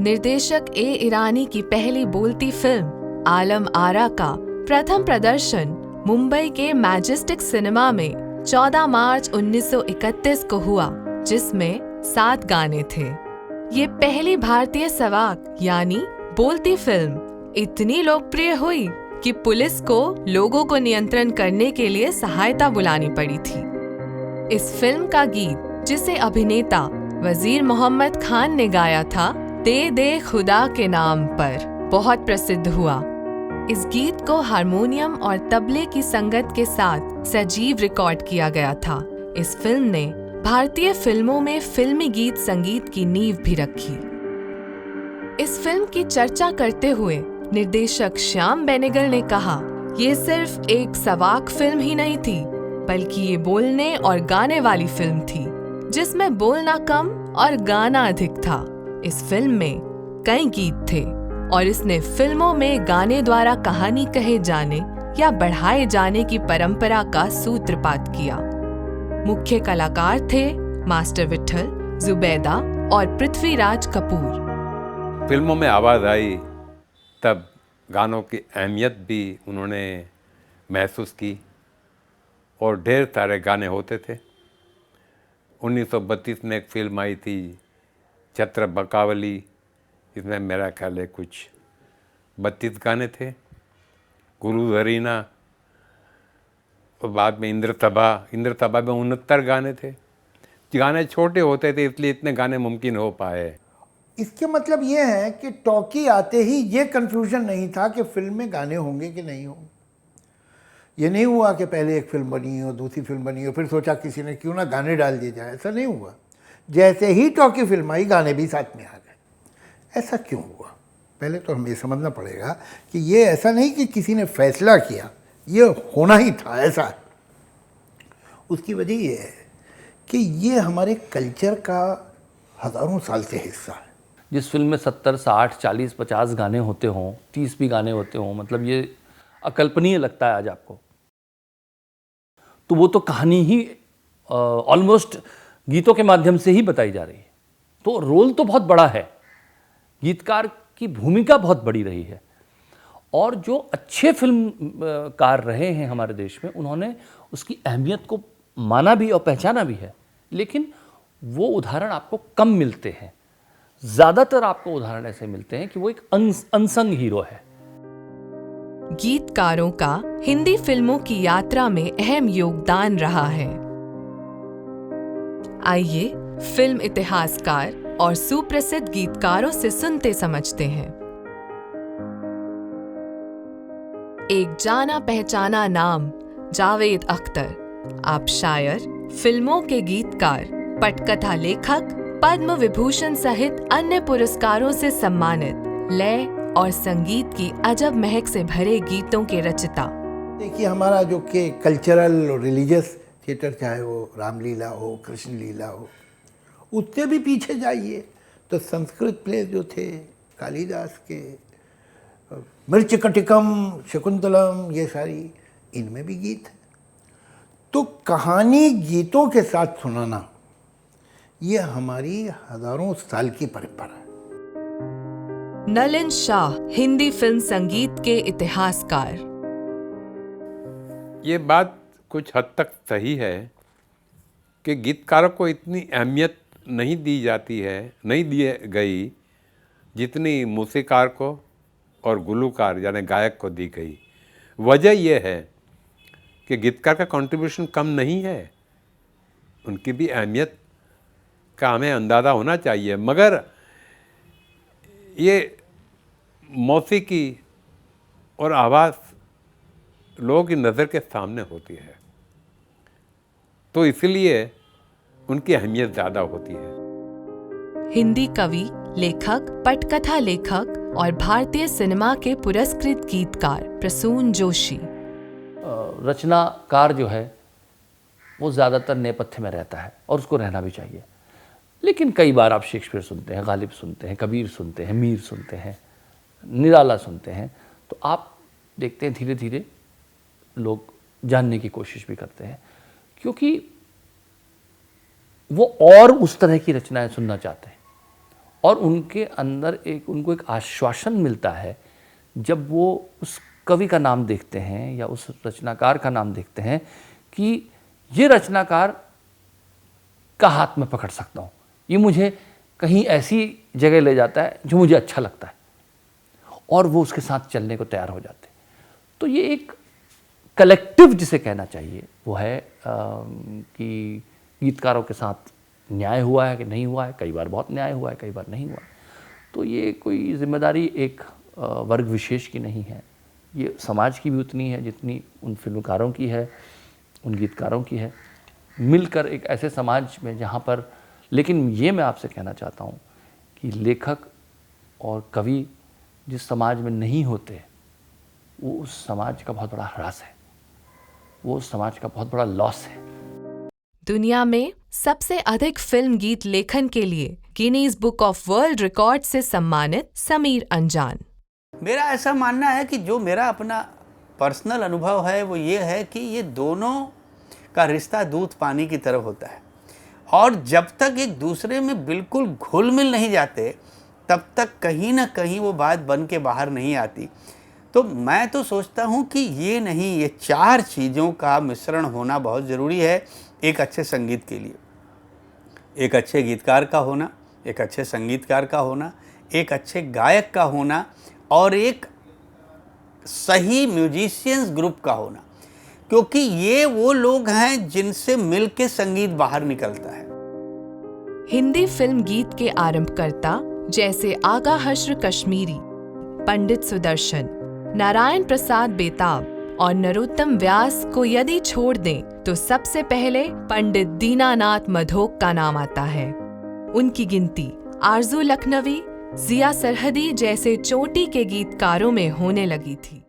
निर्देशक ए ईरानी की पहली बोलती फिल्म आलम आरा का प्रथम प्रदर्शन मुंबई के मैजेस्टिक सिनेमा में 14 मार्च 1931 को हुआ, जिसमें 7 गाने थे। ये पहली भारतीय सवाक यानी बोलती फिल्म इतनी लोकप्रिय हुई कि पुलिस को लोगों को नियंत्रण करने के लिए सहायता बुलानी पड़ी थी। इस फिल्म का गीत, जिसे अभिनेता वजीर मोहम्मद खान ने गाया था, दे दे खुदा के नाम पर, बहुत प्रसिद्ध हुआ। इस गीत को हारमोनियम और तबले की संगत के साथ सजीव रिकॉर्ड किया गया था। इस फिल्म ने भारतीय फिल्मों में फिल्मी गीत संगीत की नींव भी रखी। इस फिल्म की चर्चा करते हुए निर्देशक श्याम बेनेगल ने कहा, ये सिर्फ एक सवाक फिल्म ही नहीं थी, बल्कि ये बोलने और गाने वाली फिल्म थी, जिसमें बोलना कम और गाना अधिक था। इस फिल्म में कई गीत थे और इसने फिल्मों में गाने द्वारा कहानी कहे जाने या बढ़ाए जाने की परंपरा का सूत्रपात किया। मुख्य कलाकार थे मास्टर विट्ठल, जुबैदा और पृथ्वीराज कपूर। फिल्मों में आवाज़ आई तब गानों की अहमियत भी उन्होंने महसूस की और ढेर सारे गाने होते थे। 1932 में एक फिल्म आई थी छत्र बकावली, इसमें मेरा ख्याल है कुछ 32 गाने थे। गुरु जरीना और बाद में इंद्रतभा में 69 गाने थे। गाने छोटे होते थे इसलिए इतने गाने मुमकिन हो पाए। इसके मतलब ये है कि टॉकी आते ही ये कन्फ्यूजन नहीं था कि फिल्म में गाने होंगे कि नहीं होंगे। ये नहीं हुआ कि पहले एक फिल्म बनी हो, दूसरी फिल्म बनी हो, फिर सोचा किसी ने क्यों ना गाने डाल दिए जाए। ऐसा नहीं हुआ। जैसे ही टॉकी फिल्म आई, गाने भी साथ में आ गए। ऐसा क्यों हुआ? पहले तो हमें ये समझना पड़ेगा कि ये ऐसा नहीं कि किसी ने फैसला किया, ये होना ही था ऐसा। उसकी वजह ये है कि ये हमारे कल्चर का हज़ारों साल से हिस्सा है। जिस फिल्म में 70, 60, 40, 50 गाने होते हों, 30 भी गाने होते हों, मतलब ये अकल्पनीय लगता है आज आपको। तो वो तो कहानी ही ऑलमोस्ट गीतों के माध्यम से ही बताई जा रही है। तो रोल तो बहुत बड़ा है, गीतकार की भूमिका बहुत बड़ी रही है। और जो अच्छे फिल्मकार रहे हैं हमारे देश में, उन्होंने उसकी अहमियत को माना भी और पहचाना भी है। लेकिन वो उदाहरण आपको कम मिलते हैं। ज़्यादातर आपको उदाहरण ऐसे मिलते हैं कि वो एक अनसंग हीरो है। गीतकारों का हिंदी फिल्मों की यात्रा में अहम योगदान रहा है। आइए फिल्म इतिहासकार और सुप्रसिद्ध गीतकारों से सुनते समझते हैं। एक जाना पहचाना नाम जावेद अख्तर, आप शायर, फिल्मों के गीतकार, पटकथा लेखक, पद्म विभूषण सहित अन्य पुरस्कारों से सम्मानित, लय और संगीत की अजब महक से भरे गीतों के रचयिता। देखिए, हमारा जो कि कल्चरल और रिलीजियस थिएटर, चाहे वो रामलीला हो, कृष्ण लीला हो, उससे भी पीछे जाइए तो संस्कृत प्ले जो थे कालिदास के, मृच्छकटिकम, शकुंतलम, ये सारी, इनमें भी गीत है। तो कहानी गीतों के साथ सुनाना, ये हमारी हजारों साल की परंपरा है। नलिन शाह, हिंदी फिल्म संगीत के इतिहासकार। ये बात कुछ हद तक सही है कि गीतकारों को इतनी अहमियत नहीं दी जाती है, नहीं दी गई जितनी मूसीकार को और गुलूकार यानी गायक को दी गई। वजह यह है कि गीतकार का कंट्रीब्यूशन कम नहीं है, उनकी भी अहमियत का हमें अंदाज़ा होना चाहिए। मगर ये मौसीकी और आवाज़ लोगों की नज़र के सामने होती है, तो इसलिए उनकी अहमियत ज़्यादा होती है। हिंदी कवि, लेखक, पटकथा लेखक और भारतीय सिनेमा के पुरस्कृत गीतकार प्रसून जोशी। रचनाकार जो है वो ज़्यादातर नेपथ्य में रहता है और उसको रहना भी चाहिए। लेकिन कई बार आप शेक्सपियर सुनते हैं, गालिब सुनते हैं, कबीर सुनते हैं, मीर सुनते हैं, निराला सुनते हैं, तो आप देखते हैं धीरे धीरे लोग जानने की कोशिश भी करते हैं, क्योंकि वो और उस तरह की रचनाएं सुनना चाहते हैं और उनके अंदर उनको एक आश्वासन मिलता है जब वो उस कवि का नाम देखते हैं या उस रचनाकार का नाम देखते हैं कि ये रचनाकार का हाथ में पकड़ सकता हूँ, ये मुझे कहीं ऐसी जगह ले जाता है जो मुझे अच्छा लगता है, और वो उसके साथ चलने को तैयार हो जाते हैं। तो ये एक कलेक्टिव जिसे कहना चाहिए वो है कि गीतकारों के साथ न्याय हुआ है कि नहीं हुआ है। कई बार बहुत न्याय हुआ है, कई बार नहीं हुआ। तो ये कोई जिम्मेदारी एक वर्ग विशेष की नहीं है, ये समाज की भी उतनी है जितनी उन फिल्मकारों की है, उन गीतकारों की है। मिलकर एक ऐसे समाज में जहाँ पर, लेकिन ये मैं आपसे कहना चाहता हूँ कि लेखक और कवि जिस समाज में नहीं होते, वो उस समाज का बहुत बड़ा ह्रास है, वो उस समाज का बहुत बड़ा लॉस है। दुनिया में सबसे अधिक फिल्म गीत लेखन के लिए Guinness book of world record से सम्मानित समीर अंजान। मेरा ऐसा मानना है कि जो मेरा अपना पर्सनल अनुभव है वो ये है कि ये दोनों का रिश्ता दूध पानी की तरह होता है, और जब तक एक दूसरे में बिल्कुल घुल मिल नहीं जाते तब तक कहीं ना कहीं वो बात बन के बाहर नहीं आती। तो मैं तो सोचता हूँ कि ये चार चीज़ों का मिश्रण होना बहुत ज़रूरी है एक अच्छे संगीत के लिए। एक अच्छे गीतकार का होना, एक अच्छे संगीतकार का होना, एक अच्छे गायक का होना, और एक सही म्यूजिशियंस ग्रुप का होना, क्योंकि ये वो लोग हैं जिनसे मिलके संगीत बाहर निकलता है। हिंदी फिल्म गीत के आरंभकर्ता जैसे आगा हश्र कश्मीरी, पंडित सुदर्शन, नारायण प्रसाद बेताब और नरोत्तम व्यास को यदि छोड़ दें तो सबसे पहले पंडित दीनानाथ मधोक का नाम आता है। उनकी गिनती आरजू लखनवी, जिया सरहदी जैसे चोटी के गीतकारों में होने लगी थी।